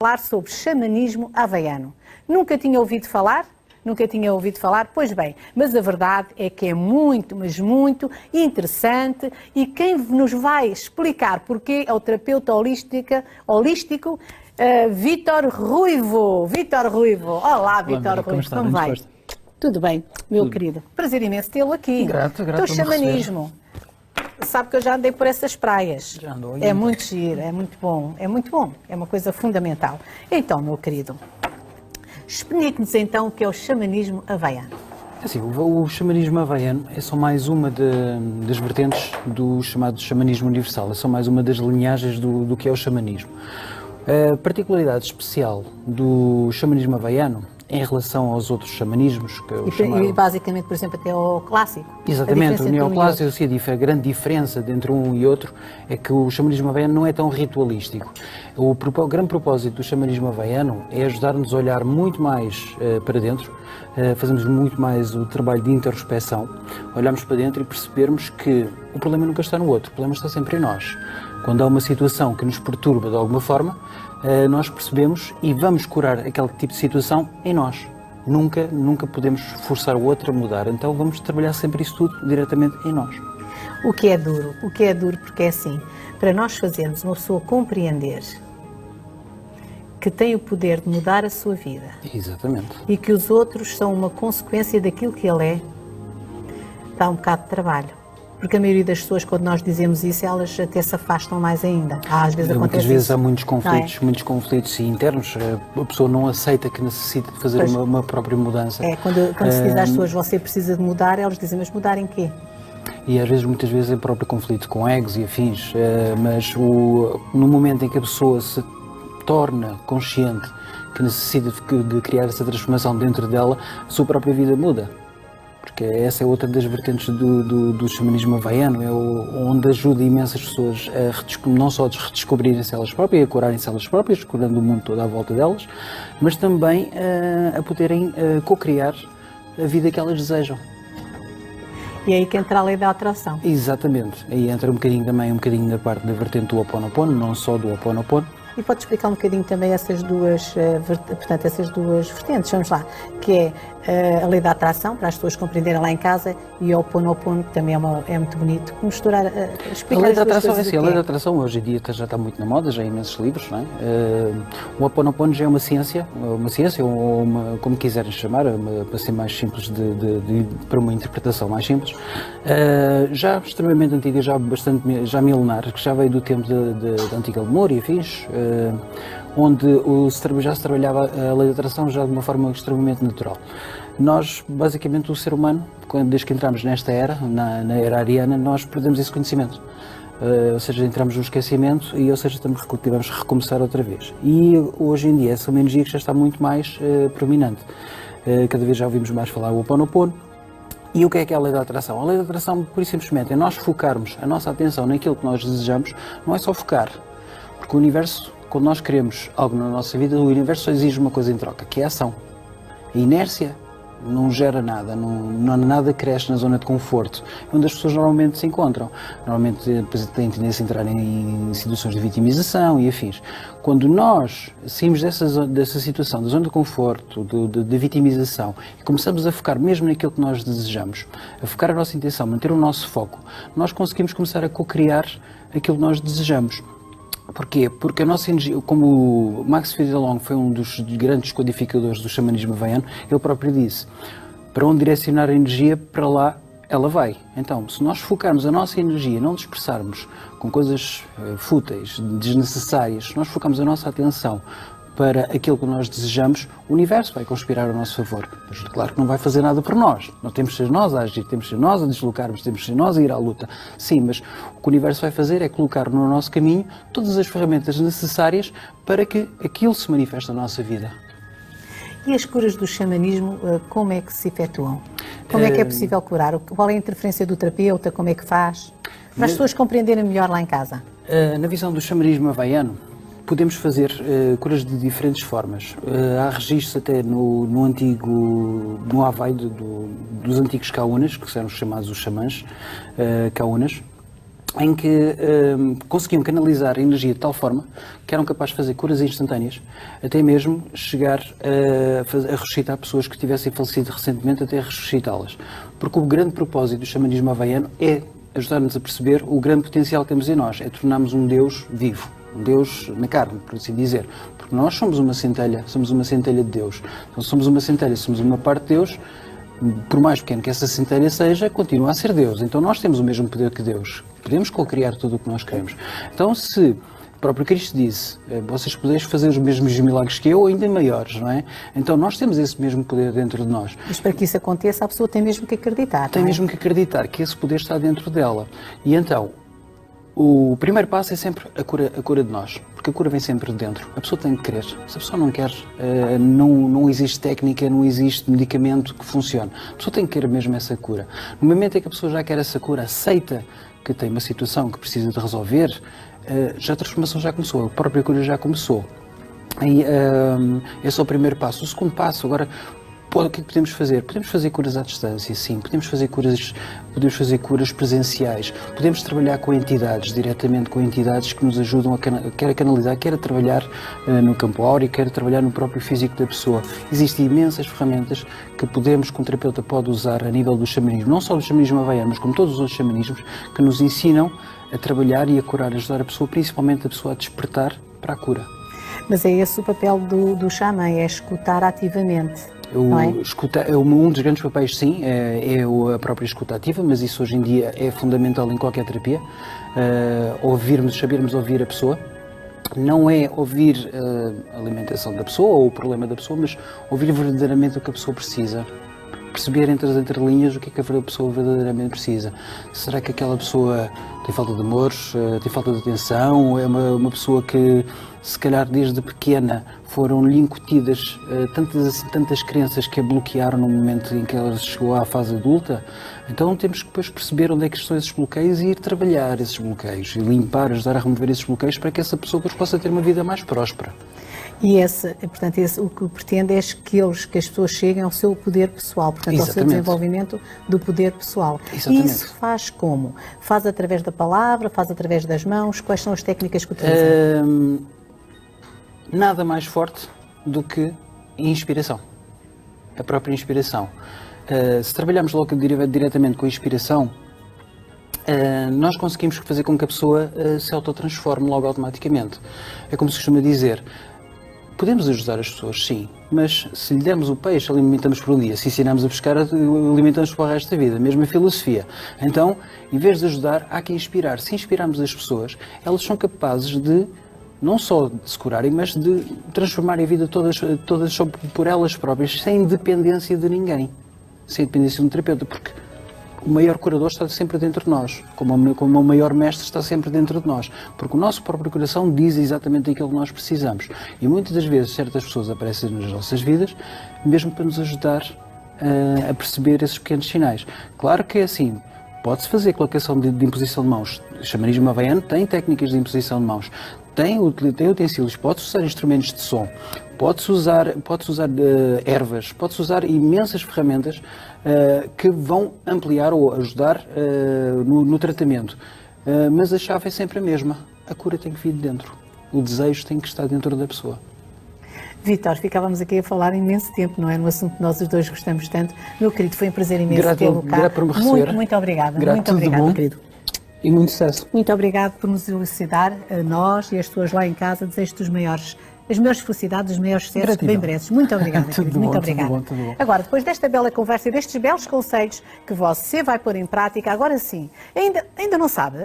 Falar sobre xamanismo havaiano. Nunca tinha ouvido falar? Nunca tinha ouvido falar? Pois bem, mas a verdade é que é muito, mas muito interessante, e quem nos vai explicar porquê é o terapeuta holístico Vítor Ruivo. Vítor Ruivo. Olá, Vítor Ruivo. Como vai? Tudo bem, meu querido. Prazer imenso tê-lo aqui. Grato. Teu xamanismo. Sabe que eu já andei por essas praias. Já andou aí. É muito giro, é muito bom, é uma coisa fundamental. Então, meu querido, explique-nos então o que é o xamanismo havaiano. Assim, o xamanismo havaiano é só mais uma das vertentes do chamado xamanismo universal, é só mais uma das linhagens do que é o xamanismo. A particularidade especial do xamanismo havaiano em relação aos outros xamanismos, que eu chamava... E basicamente, por exemplo, até o clássico. Exatamente, o neoclássico, a grande diferença entre um e outro é que o xamanismo havaiano não é tão ritualístico. O grande propósito do xamanismo havaiano é ajudar-nos a olhar muito mais para dentro, fazemos muito mais o trabalho de introspecção, olharmos para dentro e percebermos que o problema nunca está no outro, o problema está sempre em nós. Quando há uma situação que nos perturba de alguma forma, nós percebemos e vamos curar aquele tipo de situação em nós. Nunca podemos forçar o outro a mudar, então vamos trabalhar sempre isso tudo diretamente em nós. O que é duro porque é assim, para nós fazermos uma pessoa compreender que tem o poder de mudar a sua vida. Exatamente. E que os outros são uma consequência daquilo que ele é, dá um bocado de trabalho. Porque a maioria das pessoas, quando nós dizemos isso, elas até se afastam mais ainda. Às vezes acontece Muitas vezes isso. há muitos conflitos internos, a pessoa não aceita que necessita de fazer uma própria mudança. Quando se diz às pessoas, você precisa de mudar, elas dizem, mas mudar em quê? E às vezes, muitas vezes, é próprio conflito com egos e afins, mas no momento em que a pessoa se torna consciente que necessita de criar essa transformação dentro dela, a sua própria vida muda. Porque essa é outra das vertentes do xamanismo havaiano, é onde ajuda imensas pessoas não só a redescobrirem-se elas próprias, a curarem-se elas próprias, curando o mundo todo à volta delas, mas também a poderem co-criar a vida que elas desejam. E aí que entra a lei da atração. Exatamente. Aí entra um bocadinho na parte da vertente do Ho Oponopono, não só do Ho Oponopono. E pode explicar um bocadinho também essas duas vertentes, vamos lá, que é a lei da atração, para as pessoas compreenderem lá em casa, e o Ho Oponopono, que também é muito bonito. Misturar, explicar a lei da atração, a lei da atração hoje em dia já está muito na moda, já há imensos livros, não é? O Ho Oponopono já é uma ciência ou como quiserem chamar, para ser mais simples, para uma interpretação mais simples, já extremamente antiga, já milenar, que já veio do tempo da antiga Lemúria e afins, onde já se trabalhava a lei da atração já de uma forma extremamente natural. Nós, basicamente, o ser humano, desde que entramos nesta era, na era ariana, nós perdemos esse conhecimento. Ou seja, entramos no esquecimento e, ou seja, tivemos que recomeçar outra vez. E hoje em dia essa é uma energia que já está muito mais prominente. Cada vez já ouvimos mais falar o Ho Oponopono. E o que é a lei da atração? A lei da atração, por simplesmente, é nós focarmos a nossa atenção naquilo que nós desejamos, não é só focar. Porque o universo, quando nós queremos algo na nossa vida, o universo só exige uma coisa em troca, que é a ação. A inércia não gera nada, nada cresce na zona de conforto, onde as pessoas normalmente se encontram. Normalmente têm tendência a entrar em situações de vitimização e afins. Quando nós saímos dessa situação, da zona de conforto, de vitimização, e começamos a focar mesmo naquilo que nós desejamos, a focar a nossa intenção, manter o nosso foco, nós conseguimos começar a co-criar aquilo que nós desejamos. Porquê? Porque a nossa energia, como o Max Friedalong foi um dos grandes codificadores do xamanismo havaiano, ele próprio disse, para onde direcionar a energia, para lá ela vai. Então, se nós focarmos a nossa energia, não dispersarmos com coisas fúteis, desnecessárias, se nós focarmos a nossa atenção para aquilo que nós desejamos, o universo vai conspirar a nosso favor. Mas claro que não vai fazer nada por nós. Não temos de ser nós a agir, temos de ser nós a deslocarmos, temos de ser nós a ir à luta. Sim, mas o que o universo vai fazer é colocar no nosso caminho todas as ferramentas necessárias para que aquilo se manifeste na nossa vida. E as curas do xamanismo, como é que se efetuam? Como é que é possível curar? Qual é a interferência do terapeuta? Como é que faz? Para as pessoas compreenderem melhor lá em casa. Na visão do xamanismo havaiano, podemos fazer curas de diferentes formas. Há registros até no Havaí dos antigos caunas, que eram chamados os xamãs caunas, em que conseguiam canalizar a energia de tal forma que eram capazes de fazer curas instantâneas, até mesmo chegar a ressuscitar pessoas que tivessem falecido recentemente, até ressuscitá-las. Porque o grande propósito do xamanismo havaiano é ajudar-nos a perceber o grande potencial que temos em nós, é tornarmos um Deus vivo, um Deus na carne, por assim dizer. Porque nós somos uma centelha de Deus. Então somos uma centelha, somos uma parte de Deus. Por mais pequeno que essa centelha seja, continua a ser Deus. Então nós temos o mesmo poder que Deus. Podemos co-criar tudo o que nós queremos. Então se o próprio Cristo disse, vocês podeis fazer os mesmos milagres que eu, ou ainda maiores, não é? Então nós temos esse mesmo poder dentro de nós. Mas para que isso aconteça, a pessoa tem mesmo que acreditar. Tem mesmo que acreditar que esse poder está dentro dela. E então, o primeiro passo é sempre a cura de nós, porque a cura vem sempre de dentro. A pessoa tem que querer. Se a pessoa não quer, não existe técnica, não existe medicamento que funcione. A pessoa tem que querer mesmo essa cura. No momento em que a pessoa já quer essa cura, aceita que tem uma situação que precisa de resolver, já a transformação já começou, a própria cura já começou. E esse é o primeiro passo. O segundo passo, agora, o que é que podemos fazer? Podemos fazer curas à distância, sim. Podemos fazer curas presenciais. Podemos trabalhar com entidades, diretamente com entidades que nos ajudam quer a canalizar, quer a trabalhar no campo áureo, quer a trabalhar no próprio físico da pessoa. Existem imensas ferramentas que podemos, que um terapeuta pode usar a nível do xamanismo, não só do xamanismo havaiano, mas como todos os outros xamanismos, que nos ensinam a trabalhar e a curar, a ajudar a pessoa, principalmente a pessoa a despertar para a cura. Mas é esse o papel do xamã, é escutar ativamente. Não é? Um dos grandes papéis, sim, é a própria escuta ativa, mas isso hoje em dia é fundamental em qualquer terapia. Sabermos ouvir a pessoa. Não é ouvir a alimentação da pessoa ou o problema da pessoa, mas ouvir verdadeiramente o que a pessoa precisa. Perceber entre as entrelinhas o que é que a pessoa verdadeiramente precisa. Será que aquela pessoa tem falta de amor, tem falta de atenção, é uma pessoa que, se calhar desde pequena, foram-lhe incutidas tantas crenças que a bloquearam no momento em que ela chegou à fase adulta? Então temos que depois perceber onde é que estão esses bloqueios e ir trabalhar esses bloqueios, e limpar, ajudar a remover esses bloqueios para que essa pessoa depois possa ter uma vida mais próspera. E portanto, o que pretende é que as pessoas cheguem ao seu poder pessoal, portanto, Exatamente. ao seu desenvolvimento do poder pessoal. Exatamente. E isso faz como? Faz através da palavra, faz através das mãos? Quais são as técnicas que utilizam? Nada mais forte do que a inspiração. A própria inspiração. Se trabalharmos logo diretamente com a inspiração, nós conseguimos fazer com que a pessoa se autotransforme logo automaticamente. É como se costuma dizer, podemos ajudar as pessoas, sim, mas se lhe dermos o peixe, alimentamos por um dia. Se ensinarmos a pescar, alimentamos para o resto da vida. Mesma filosofia. Então, em vez de ajudar, há que inspirar. Se inspirarmos as pessoas, elas são capazes de, não só de se curarem, mas de transformarem a vida todas só por elas próprias, sem dependência de ninguém. Sem dependência de um terapeuta, porque o maior curador está sempre dentro de nós, como o maior mestre está sempre dentro de nós, porque o nosso próprio coração diz exatamente aquilo que nós precisamos. E muitas das vezes certas pessoas aparecem nas nossas vidas, mesmo para nos ajudar a perceber esses pequenos sinais. Claro que é assim, pode-se fazer colocação de imposição de mãos. O xamanismo havaiano tem técnicas de imposição de mãos, tem utensílios, pode-se usar instrumentos de som, pode-se usar ervas, pode-se usar imensas ferramentas que vão ampliar ou ajudar no tratamento. Mas a chave é sempre a mesma. A cura tem que vir de dentro. O desejo tem que estar dentro da pessoa. Vítor, ficávamos aqui a falar imenso tempo, não é? No assunto que nós os dois gostamos tanto. Meu querido, foi um prazer imenso tê-lo cá. Grato por me receber. Muito obrigada. Grato, muito obrigada, querido. E muito sucesso. Muito obrigado por nos elucidar, a nós e as pessoas lá em casa. Desejo-te as maiores felicidades, os maiores sucessos que bem mereces. Muito obrigada, querido. Muito obrigada. Tudo bom. Agora, depois desta bela conversa e destes belos conselhos que você vai pôr em prática, agora sim, ainda não sabe.